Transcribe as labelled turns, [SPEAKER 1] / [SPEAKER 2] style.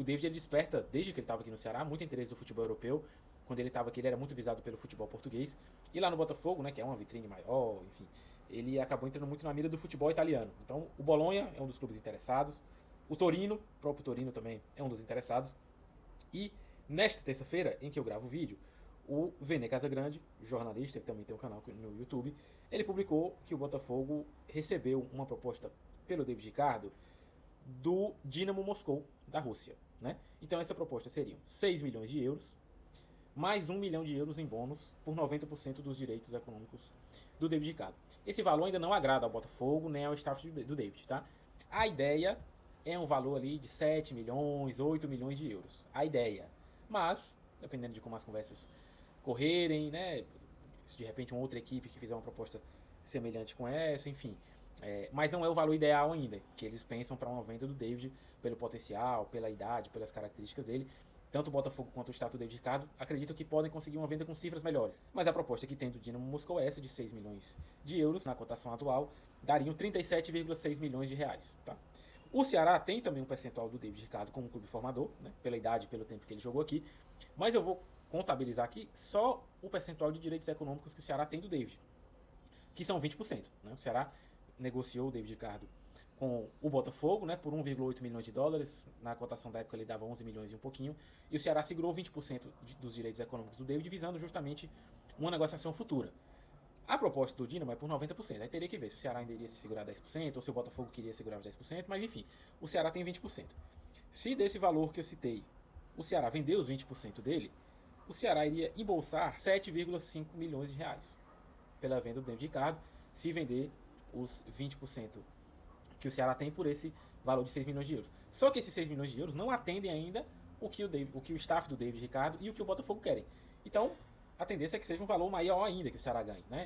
[SPEAKER 1] O David ele desperta, desde que ele estava aqui no Ceará, muito interesse do futebol europeu. Quando ele estava aqui, ele era muito visado pelo futebol português. E lá no Botafogo, né, que é uma vitrine maior, enfim, ele acabou entrando muito na mira do futebol italiano. Então, o Bolonha é um dos clubes interessados. O Torino, o próprio Torino também é um dos interessados. E nesta terça-feira, em que eu gravo o vídeo, o Vene Casagrande, jornalista, que também tem um canal no YouTube, ele publicou que o Botafogo recebeu uma proposta pelo David Ricardo do Dinamo Moscou, da Rússia. Né? Então essa proposta seria 6 milhões de euros, mais 1 milhão de euros em bônus por 90% dos direitos econômicos do David Ricardo. Esse valor ainda não agrada ao Botafogo, nem ao staff do David. Tá? A ideia é um valor ali de 7 milhões, 8 milhões de euros. A ideia. Mas, dependendo de como as conversas correrem, né? Se de repente uma outra equipe que fizer uma proposta semelhante com essa, enfim. Mas não é o valor ideal ainda, que eles pensam para uma venda do David pelo potencial, pela idade, pelas características dele. Tanto o Botafogo quanto o staff do David Ricardo acreditam que podem conseguir uma venda com cifras melhores. Mas a proposta que tem do Dinamo Moscou é essa de 6 milhões de euros, na cotação atual, dariam 37,6 milhões de reais. Tá? O Ceará tem também um percentual do David Ricardo como clube formador, né, pela idade e pelo tempo que ele jogou aqui, mas eu vou contabilizar aqui só o percentual de direitos econômicos que o Ceará tem do David, que são 20%. Né? O Ceará negociou o David Ricardo com o Botafogo, né, por 1,8 milhões de dólares, na cotação da época ele dava 11 milhões e um pouquinho, e o Ceará segurou 20% dos direitos econômicos do David, visando justamente uma negociação futura. A proposta do Dinamo é por 90%, aí teria que ver se o Ceará ainda iria se segurar 10%, ou se o Botafogo queria segurar os 10%, mas enfim, o Ceará tem 20%. Se desse valor que eu citei, o Ceará vender os 20% dele, o Ceará iria embolsar 7,5 milhões de reais pela venda do David Ricardo, se vender os 20% que o Ceará tem por esse valor de 6 milhões de euros. Só que esses 6 milhões de euros não atendem ainda o que o staff do David Ricardo e o que o Botafogo querem. Então, a tendência é que seja um valor maior ainda que o Ceará ganhe. Né?